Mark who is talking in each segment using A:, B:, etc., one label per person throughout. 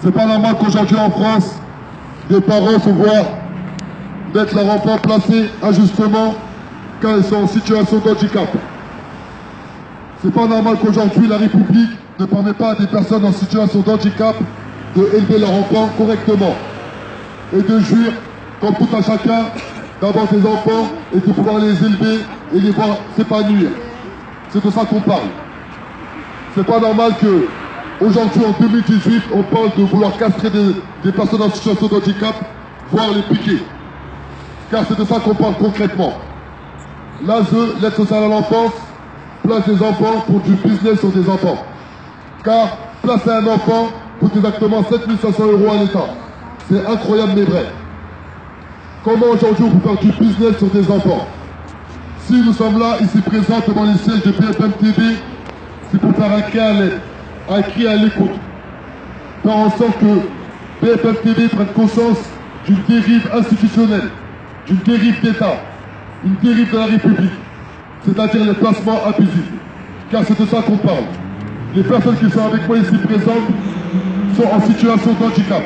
A: C'est pas normal qu'aujourd'hui en France, des parents se voient mettre leur enfant placé injustement quand ils sont en situation de handicap. C'est pas normal qu'aujourd'hui la République ne permet pas à des personnes en situation de handicap d'élever leur enfant correctement et de jouir, comme tout un chacun, d'avoir des enfants et de pouvoir les élever et les voir s'épanouir. C'est de ça qu'on parle. C'est pas normal que aujourd'hui, en 2018, on parle de vouloir castrer des personnes en situation de handicap, voire les piquer. Car c'est de ça qu'on parle concrètement. L'ASE, l'aide sociale à l'enfance, place des enfants pour du business sur des enfants. Car placer un enfant coûte exactement 7 500 € à l'État. C'est incroyable mais vrai. Comment aujourd'hui on peut faire du business sur des enfants? Si nous sommes là, ici présents devant les sièges de BFM TV, c'est pour faire un cri à l'aide, un cri à l'écoute. Faire en sorte que BFM TV prenne conscience d'une dérive institutionnelle, d'une dérive d'État, une dérive de la République, c'est-à-dire les placements abusifs. Car c'est de ça qu'on parle. Les personnes qui sont avec moi ici présentes sont en situation de handicap.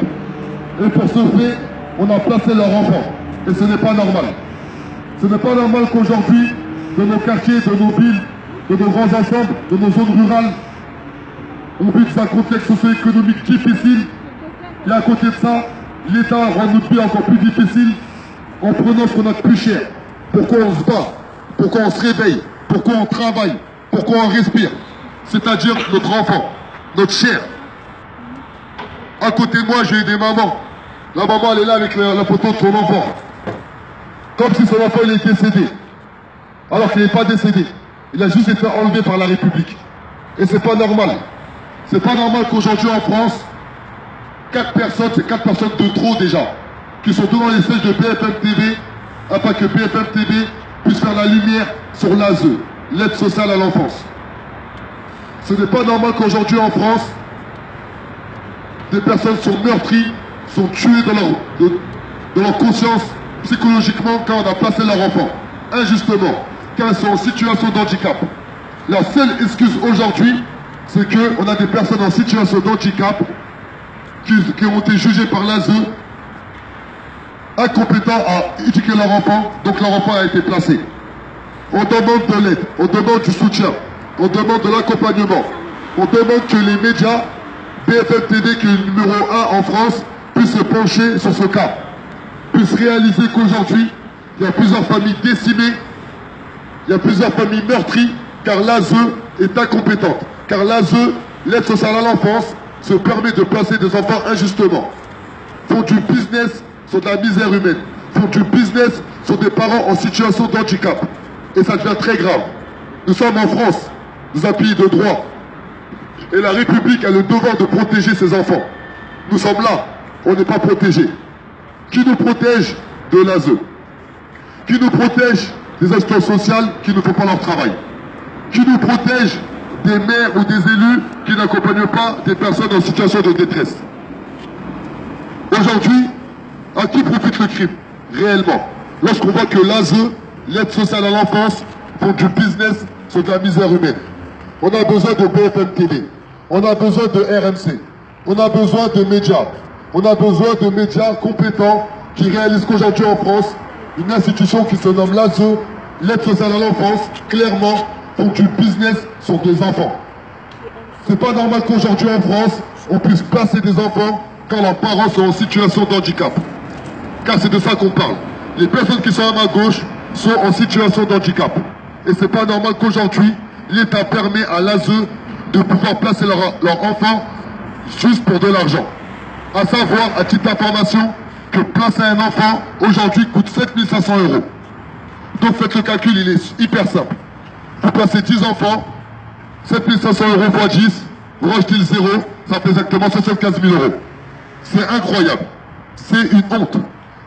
A: Et pour ce fait, on a placé leur enfant. Et ce n'est pas normal. Ce n'est pas normal qu'aujourd'hui, de nos quartiers, de nos villes, de nos grands ensembles, de nos zones rurales, on vit dans un contexte socio-économique difficile. Et à côté de ça, l'État rend notre vie encore plus difficile en prenant ce qu'on a de plus cher. Pourquoi on se bat? Pourquoi on se réveille? Pourquoi on travaille? Pourquoi on respire? C'est-à-dire notre enfant, notre chair. À côté de moi, j'ai eu des mamans. La maman, elle est là avec la photo de son enfant. Comme si son enfant, il est décédé. Alors qu'il n'est pas décédé. Il a juste été enlevé par la République. Et c'est pas normal. C'est pas normal qu'aujourd'hui en France, 4 personnes, c'est 4 personnes de trop déjà, qui sont devant les sièges de BFM TV, afin que BFM TV puisse faire la lumière sur l'ASE, l'aide sociale à l'enfance. Ce n'est pas normal qu'aujourd'hui en France, des personnes sont meurtries, sont tuées dans leur conscience, psychologiquement, quand on a placé leur enfant, injustement, car elles sont en situation de handicap. La seule excuse aujourd'hui, c'est qu'on a des personnes en situation de handicap qui ont été jugées par l'ASE, incompétents à éduquer leur enfant, donc leur enfant a été placé. On demande de l'aide, on demande du soutien, on demande de l'accompagnement, on demande que les médias, BFM TV qui est le numéro 1 en France, puissent se pencher sur ce cas, puissent réaliser qu'aujourd'hui, il y a plusieurs familles décimées, il y a plusieurs familles meurtries, car l'ASE est incompétente. Car l'ASE, l'aide sociale à l'enfance, se permet de placer des enfants injustement. Font du business sur de la misère humaine. Font du business sur des parents en situation de handicap. Et ça devient très grave. Nous sommes en France, nous un pays de droit. Et la République a le devoir de protéger ses enfants. Nous sommes là, on n'est pas protégés. Qui nous protège de l'ASE? Qui nous protège des instances sociales qui ne font pas leur travail? Qui nous protège des maires ou des élus qui n'accompagnent pas des personnes en situation de détresse? Aujourd'hui, à qui profite le crime réellement? Lorsqu'on voit que l'ASE, l'aide sociale à l'enfance, font du business sur de la misère humaine. On a besoin de BFM TV, on a besoin de RMC, on a besoin de médias, on a besoin de médias compétents qui réalisent qu'aujourd'hui en France, une institution qui se nomme l'ASE, l'aide sociale à l'enfance, clairement, font du business sur des enfants. C'est pas normal qu'aujourd'hui en France, on puisse placer des enfants quand leurs parents sont en situation de handicap. Car c'est de ça qu'on parle. Les personnes qui sont à ma gauche sont en situation de handicap. Et c'est pas normal qu'aujourd'hui, l'État permet à l'ASE de pouvoir placer leur enfant juste pour de l'argent. À savoir, à titre d'information, que placer un enfant aujourd'hui coûte 7 500 €. Donc faites le calcul, il est hyper simple. Vous placez 10 enfants, 7 500 € x 10, vous rajoutez le 0, ça fait exactement 75 000 €. C'est incroyable. C'est une honte.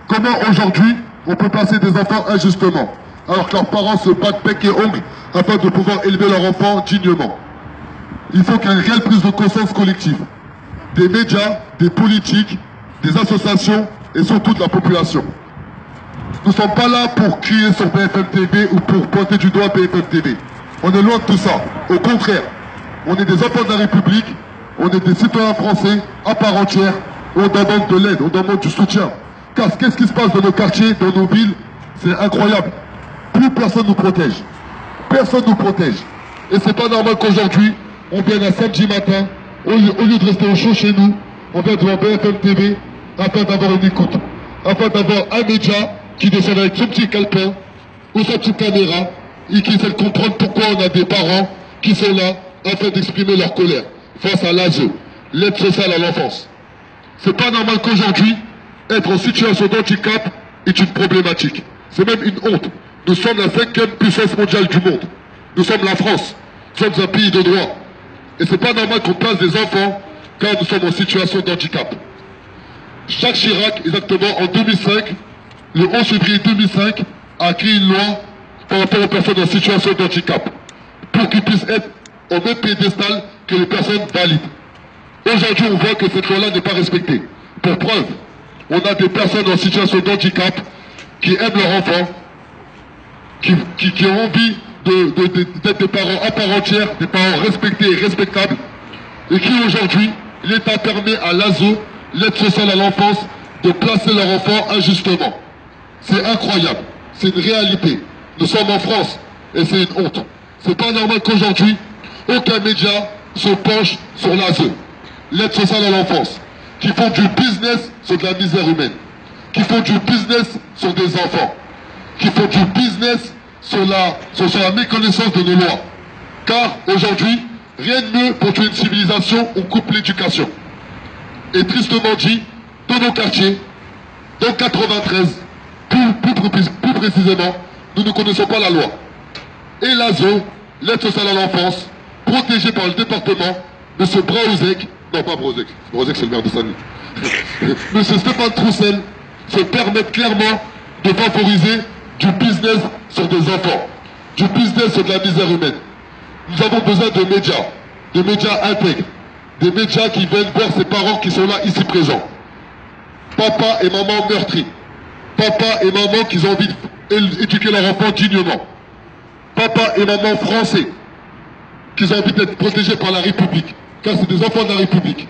A: Comment aujourd'hui on peut placer des enfants injustement, alors que leurs parents se battent bec et ongles afin de pouvoir élever leur enfant dignement? Il faut qu'il y ait une réelle prise de conscience collective. Des médias, des politiques, des associations et surtout de la population. Nous ne sommes pas là pour crier sur BFM TV ou pour pointer du doigt BFM TV. On est loin de tout ça. Au contraire, on est des enfants de la République On est des citoyens français à part entière. On demande de l'aide, on demande du soutien. Car qu'est-ce qui se passe dans nos quartiers, dans nos villes? C'est incroyable. Plus personne nous protège. Personne nous protège. Et c'est pas normal qu'aujourd'hui, on vienne un samedi matin, au lieu de rester au chaud chez nous, on vient devant BFM TV afin d'avoir une écoute. Afin d'avoir un média qui descend avec son petit calepin ou sa petite caméra et qui essaie de comprendre pourquoi on a des parents qui sont là afin d'exprimer leur colère face à l'ASE, l'aide sociale à l'enfance. C'est pas normal qu'aujourd'hui, être en situation d'handicap est une problématique. C'est même une honte. Nous sommes la 5e puissance mondiale du monde. Nous sommes la France. Nous sommes un pays de droit. Et c'est pas normal qu'on place des enfants quand nous sommes en situation d'handicap. Jacques Chirac, exactement en 2005, le 11 février 2005, a créé une loi par rapport aux personnes en situation d'handicap pour qu'ils puissent être au même piédestal que les personnes valides. Aujourd'hui, on voit que cette loi-là n'est pas respectée. Pour preuve, on a des personnes en situation d'handicap qui aiment leur enfant, qui ont envie d'être des parents à part entière, des parents respectés et respectables, et qui aujourd'hui, l'État permet à l'ASO, l'aide sociale à l'enfance, de placer leur enfant injustement. C'est incroyable, c'est une réalité. Nous sommes en France, et c'est une honte. C'est pas normal qu'aujourd'hui, aucun média se penche sur l'ASE, l'aide sociale à l'enfance, qui font du business sur de la misère humaine, qui font du business sur des enfants, qui font du business sur la méconnaissance de nos lois. Car aujourd'hui, rien de mieux pour tuer une civilisation, on coupe l'éducation. Et tristement dit, dans nos quartiers, dans 93, plus précisément, nous ne connaissons pas la loi. Et l'ASO, l'aide sociale à l'enfance, protégée par le département, M. Brauzek, non pas Brauzek, Brauzek c'est le maire de Saint-Denis, M. Stéphane Troussel, se permettent clairement de favoriser du business sur des enfants, du business sur de la misère humaine. Nous avons besoin de médias intègres, des médias qui viennent voir ces parents qui sont là, ici présents. Papa et maman meurtris, papa et maman qui ont envie d'éduquer leur enfant dignement, papa et maman français qui ont envie d'être protégés par la République, car c'est des enfants de la République.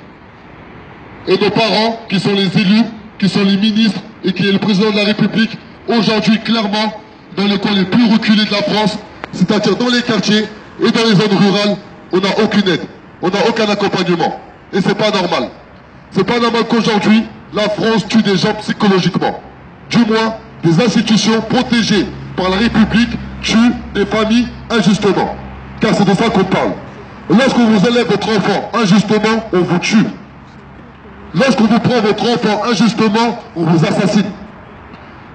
A: Et nos parents qui sont les élus, qui sont les ministres et qui est le président de la République, aujourd'hui clairement dans les coins les plus reculés de la France, c'est-à-dire dans les quartiers et dans les zones rurales, on n'a aucune aide, on n'a aucun accompagnement. Et c'est pas normal. C'est pas normal qu'aujourd'hui, la France tue des gens psychologiquement. Du moins, des institutions protégées par la République tuent des familles injustement. Car c'est de ça qu'on parle. Lorsqu'on vous élève votre enfant injustement, on vous tue. Lorsqu'on vous prend votre enfant injustement, on vous assassine.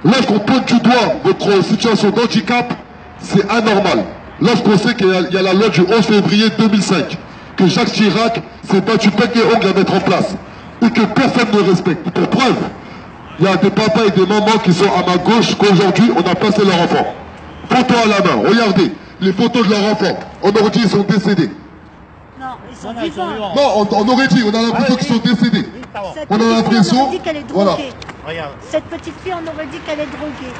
A: Lorsqu'on pointe du doigt votre situation d'handicap, c'est anormal. Lorsqu'on sait qu'il y a la loi du 11 février 2005, que Jacques Chirac s'est battu bec et ongle à mettre en place, et que personne ne respecte. Pour preuve, il y a des papas et des mamans qui sont à ma gauche, qu'aujourd'hui on a placé leur enfant. Photo à la main, regardez, les photos de leur enfant. On aurait dit qu'ils sont décédés.
B: Non, ils sont vivants.
A: Non, on aurait dit, on a l'impression qu'ils sont décédés. On a l'impression.
B: On aurait dit qu'elle est droguée.
A: Voilà.
B: Cette petite fille, on aurait dit qu'elle est droguée.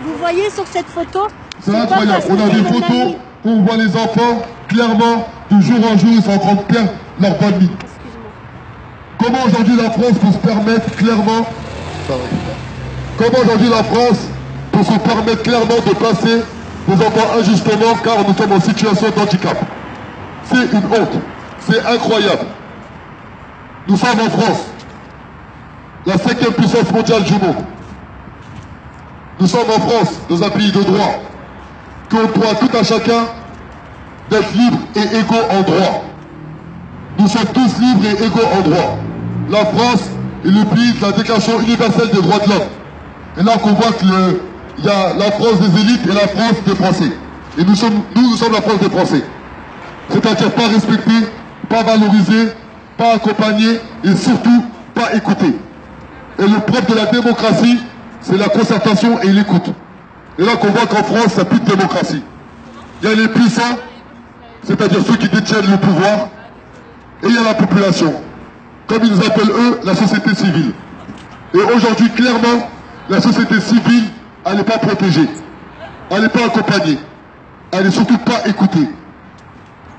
B: Vous voyez sur cette photo,
A: C'est incroyable. On a des photos où on voit les enfants, clairement, de jour en jour, ils sont en train de perdre leur bonne vie. Comment aujourd'hui la France peut se permettre clairement, comment aujourd'hui la France peut se permettre clairement de passer des enfants injustement car nous sommes en situation d'handicap? C'est une honte. C'est incroyable. Nous sommes en France, la 5e puissance mondiale du monde. Nous sommes en France, dans un pays de droit, qu'on doit tout à chacun d'être libre et égaux en droit. Nous sommes tous libres et égaux en droit. La France est le pays de la Déclaration universelle des droits de l'homme. Et là qu'on voit qu'il y a la France des élites et la France des Français. Et nous sommes la France des Français. C'est-à-dire pas respecté, pas valorisé, pas accompagné et surtout pas écouté. Et le propre de la démocratie, c'est la concertation et l'écoute. Et là qu'on voit qu'en France, ça n'a plus de démocratie. Il y a les puissants, c'est-à-dire ceux qui détiennent le pouvoir, et il y a la population. Comme ils nous appellent eux, la société civile. Et aujourd'hui, clairement, la société civile, elle n'est pas protégée. Elle n'est pas accompagnée. Elle n'est surtout pas écoutée.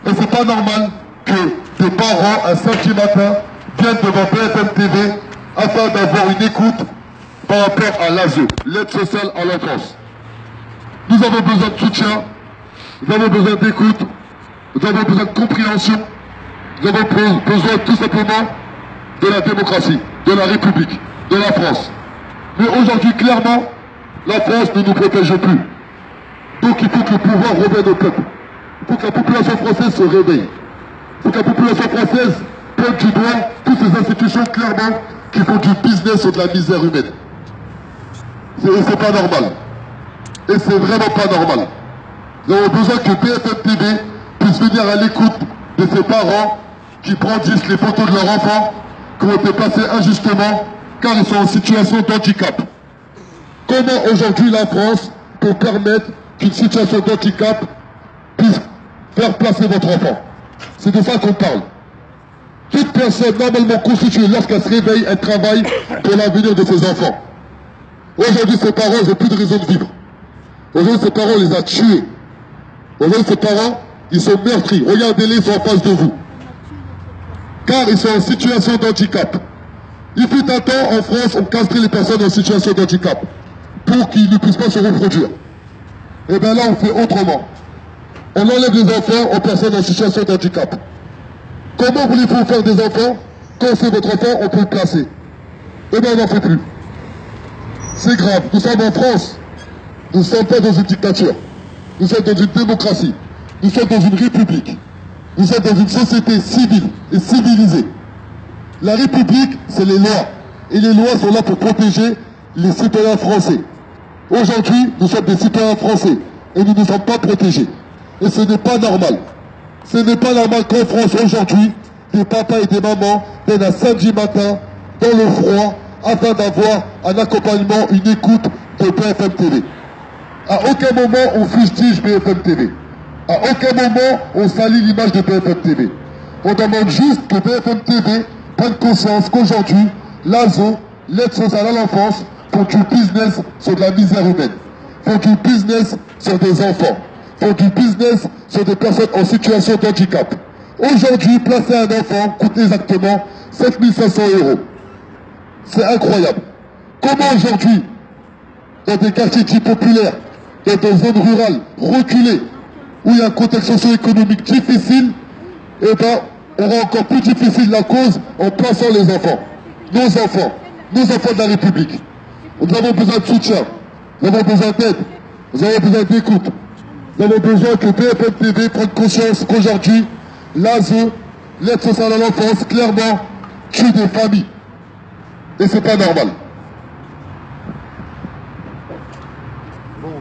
A: Et c'est pas normal que des parents un samedi matin viennent devant BFM TV afin d'avoir une écoute par rapport à l'ASE, l'aide sociale à l'enfance. Nous avons besoin de soutien, nous avons besoin d'écoute, nous avons besoin de compréhension, nous avons besoin tout simplement de la démocratie, de la République, de la France. Mais aujourd'hui, clairement, la France ne nous protège plus. Donc il faut que le pouvoir revienne au peuple. Il faut que la population française se réveille. Il faut que la population française pointe du doigt toutes ces institutions clairement qui font du business sur de la misère humaine. C'est pas normal. Et c'est vraiment pas normal. Nous avons besoin que BFM TV puisse venir à l'écoute de ces parents qui brandissent les photos de leurs enfants qui ont été placés injustement car ils sont en situation d'handicap. Comment aujourd'hui la France peut permettre qu'une situation d'handicap puisse faire placer votre enfant? C'est de ça qu'on parle. Toute personne normalement constituée, lorsqu'elle se réveille, elle travaille pour l'avenir de ses enfants. Aujourd'hui, ces parents, ils n'ont plus de raison de vivre. Aujourd'hui, ces parents, on les a tués. Aujourd'hui, ces parents, ils sont meurtris. Regardez-les, ils sont en face de vous. Car ils sont en situation d'handicap. Il fut un temps, en France, on castrait les personnes en situation d'handicap pour qu'ils ne puissent pas se reproduire. Et bien là, on fait autrement. On enlève les enfants aux personnes en situation d'handicap. Comment voulez-vous faire des enfants? Quand c'est votre enfant, on peut le placer. Et bien on n'en fait plus. C'est grave. Nous sommes en France. Nous ne sommes pas dans une dictature. Nous sommes dans une démocratie. Nous sommes dans une république. Nous sommes dans une société civile et civilisée. La République, c'est les lois. Et les lois sont là pour protéger les citoyens français. Aujourd'hui, nous sommes des citoyens français. Et nous ne sommes pas protégés. Et ce n'est pas normal. Ce n'est pas normal qu'en France, aujourd'hui, des papas et des mamans viennent un samedi matin, dans le froid, afin d'avoir un accompagnement, une écoute de BFM TV. À aucun moment, on fustige BFM TV. À aucun moment, on salit l'image de BFM TV. On demande juste que BFM TV prenne conscience qu'aujourd'hui, l'ASE, l'aide sociale à l'enfance, font du business sur de la misère humaine. Font du business sur des enfants. Font du business sur des personnes en situation de handicap. Aujourd'hui, placer un enfant coûte exactement 7 500 €. C'est incroyable. Comment aujourd'hui, dans des quartiers dits populaires, dans des zones rurales reculées, où il y a un contexte socio-économique difficile, eh ben, on rend encore plus difficile la cause en plaçant les enfants. Nos enfants de la République. Nous avons besoin de soutien, nous avons besoin d'aide, nous avons besoin d'écoute. Nous avons besoin que BFM TV prenne conscience qu'aujourd'hui, l'ASE, l'aide sociale à l'enfance, clairement, tue des familles. Et c'est pas normal. Bon.